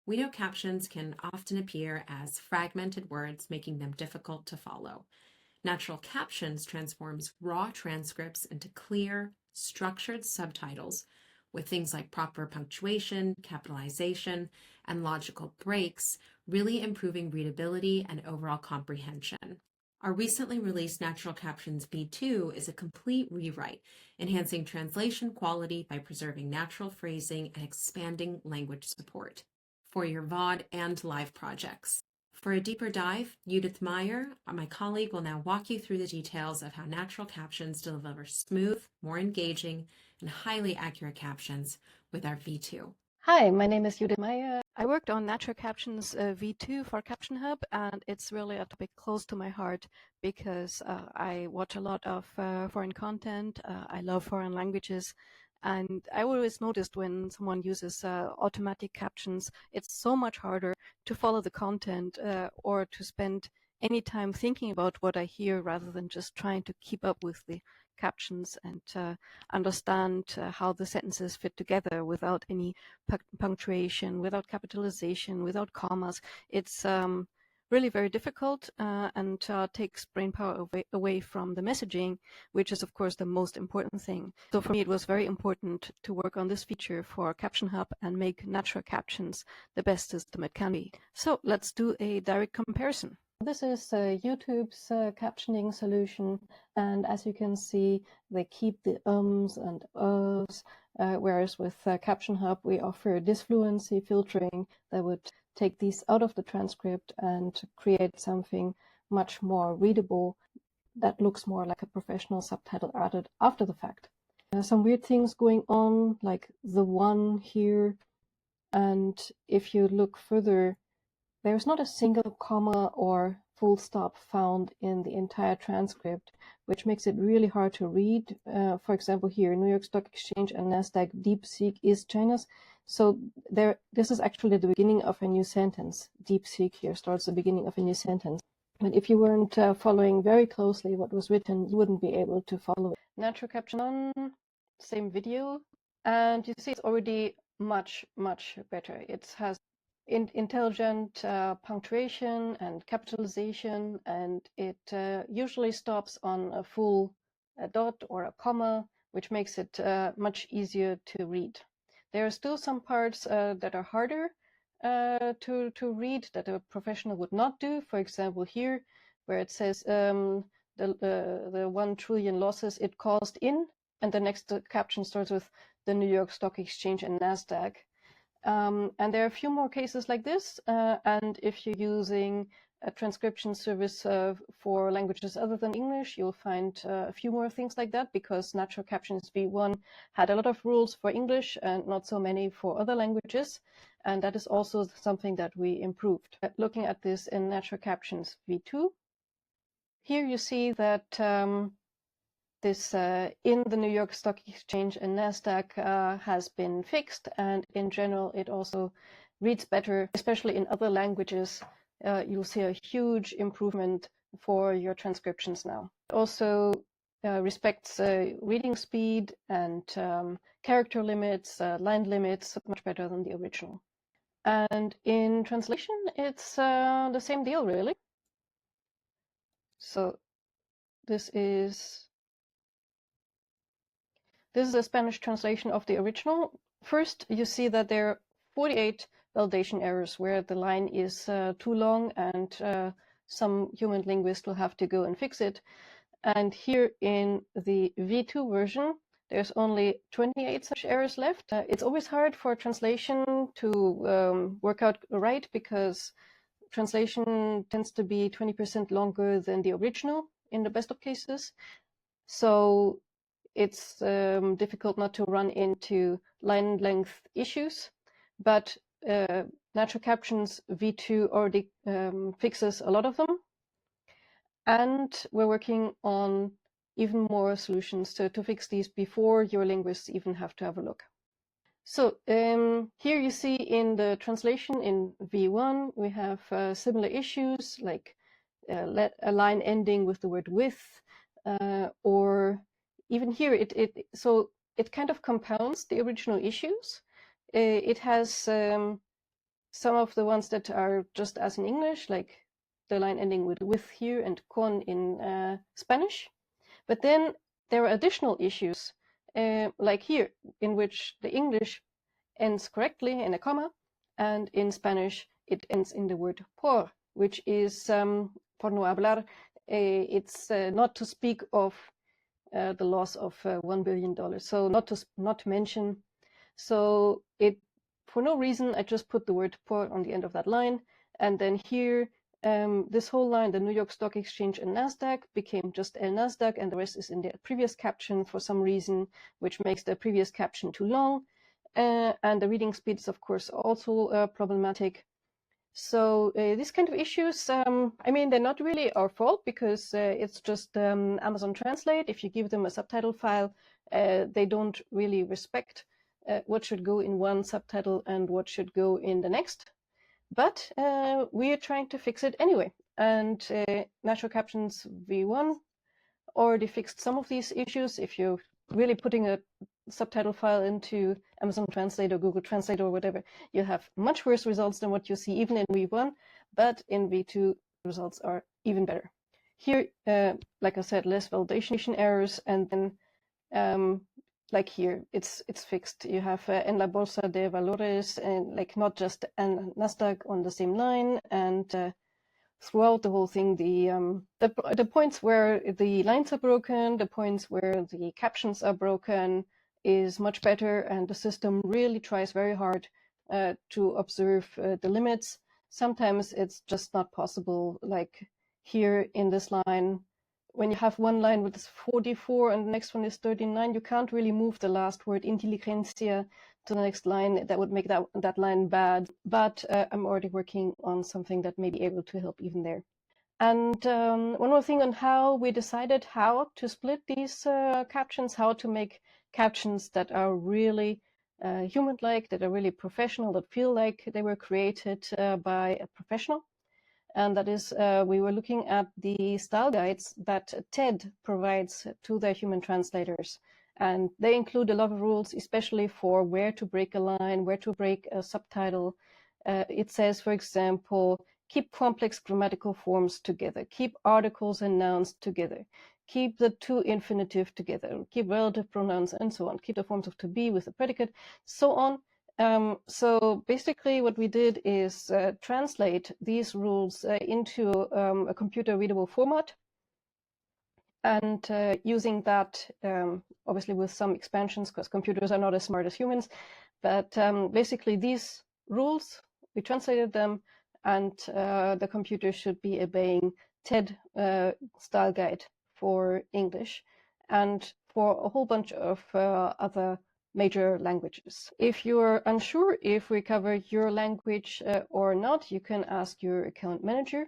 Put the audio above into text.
We know captions can often appear as fragmented words, making them difficult to follow. Natural captions transforms raw transcripts into clear, structured subtitles with things like proper punctuation, capitalization, and logical breaks, really improving readability and overall comprehension. Our recently released Natural Captions V2 is a complete rewrite, enhancing translation quality by preserving natural phrasing and expanding language support for your VOD and live projects. For a deeper dive, Judith Meyer, my colleague, will now walk you through the details of how natural captions deliver smooth, more engaging, and highly accurate captions with our V2. Hi, my name is Judith Meyer. I worked on Natural Captions V2 for Caption Hub, and it's really a topic close to my heart because I watch a lot of foreign content. I love foreign languages, and I always noticed when someone uses automatic captions, it's so much harder to follow the content or to spend any time thinking about what I hear rather than just trying to keep up with the captions and understand how the sentences fit together without any punctuation, without capitalization, without commas. It's really very difficult and takes brain power away from the messaging, which is, of course, the most important thing. So for me, it was very important to work on this feature for Caption Hub and make natural captions the best system it can be. So let's do a direct comparison. This is YouTube's captioning solution, and as you can see, they keep the ums and uhs, whereas with Caption Hub, we offer disfluency filtering that would take these out of the transcript and create something much more readable that looks more like a professional subtitle added after the fact. Some weird things going on, like the one here, and if you look further, there's not a single comma or full stop found in the entire transcript, which makes it really hard to read. For example, here, New York Stock Exchange and NASDAQ DeepSeek is China's. So this is actually the beginning of a new sentence. DeepSeek here starts the beginning of a new sentence. But if you weren't following very closely what was written, you wouldn't be able to follow it. Natural caption on, same video. And you see it's already much, much better. It has intelligent punctuation and capitalization, and it usually stops on a full dot or a comma, which makes it much easier to read. There are still some parts that are harder to read that a professional would not do. For example, here where it says the 1 trillion losses it caused in, and the next caption starts with the New York Stock Exchange and NASDAQ. And there are a few more cases like this. And if you're using a transcription service for languages other than English, you'll find a few more things like that, because Natural Captions V1 had a lot of rules for English and not so many for other languages. And that is also something that we improved. Looking at this in Natural Captions V2, here you see that this in the New York Stock Exchange and NASDAQ has been fixed, and in general it also reads better, especially in other languages. You'll see a huge improvement for your transcriptions now. It also respects reading speed and character limits, line limits much better than the original. And in translation, it's the same deal, really. So this is a Spanish translation of the original. First, you see that there are 48 validation errors where the line is too long, and some human linguist will have to go and fix it. And here in the V2 version, there's only 28 such errors left. It's always hard for translation to work out right, because translation tends to be 20% longer than the original in the best of cases. So it's difficult not to run into line length issues, but Natural Captions V2 already fixes a lot of them. And we're working on even more solutions to fix these before your linguists even have to have a look. So here you see in the translation in V1, we have similar issues, like a line ending with the word with, or even here, it kind of compounds the original issues. It has some of the ones that are just as in English, like the line ending with here and con in Spanish. But then there are additional issues, like here, in which the English ends correctly in a comma, and in Spanish it ends in the word por, which is por no hablar. It's not to speak of the loss of $1 billion. So not to mention. So it, for no reason, I just put the word por on the end of that line. And then here, this whole line, the New York Stock Exchange and NASDAQ, became just El NASDAQ, and the rest is in the previous caption for some reason, which makes the previous caption too long. And the reading speed is, of course, also problematic. So these kind of issues, I mean, they're not really our fault, because it's just Amazon Translate. If you give them a subtitle file, they don't really respect what should go in one subtitle and what should go in the next. But we are trying to fix it anyway. And Natural Captions V1 already fixed some of these issues. If you're really putting a subtitle file into Amazon Translate or Google Translate or whatever, you have much worse results than what you see even in V1, but in V2 results are even better. Here, like I said, less validation errors, and then like here, it's fixed. You have en la bolsa de valores, and like not just en Nasdaq on the same line, and throughout the whole thing, the points where the lines are broken, the points where the captions are broken is much better, and the system really tries very hard to observe the limits. Sometimes it's just not possible, like here in this line. When you have one line with 44 and the next one is 39, you can't really move the last word, inteligencia, to the next line. That would make that line bad. But I'm already working on something that may be able to help even there. And one more thing on how we decided how to split these captions, how to make captions that are really human-like, that are really professional, that feel like they were created by a professional. And that is, we were looking at the style guides that TED provides to their human translators. And they include a lot of rules, especially for where to break a line, where to break a subtitle. It says, for example, keep complex grammatical forms together, keep articles and nouns together, keep the to infinitive together, keep relative pronouns, and so on, keep the forms of to be with the predicate, so on. So basically what we did is translate these rules into a computer readable format, and using that, obviously with some expansions, because computers are not as smart as humans, but basically these rules, we translated them, and the computer should be obeying TED style guide for English and for a whole bunch of other major languages. If you're unsure if we cover your language or not, you can ask your account manager.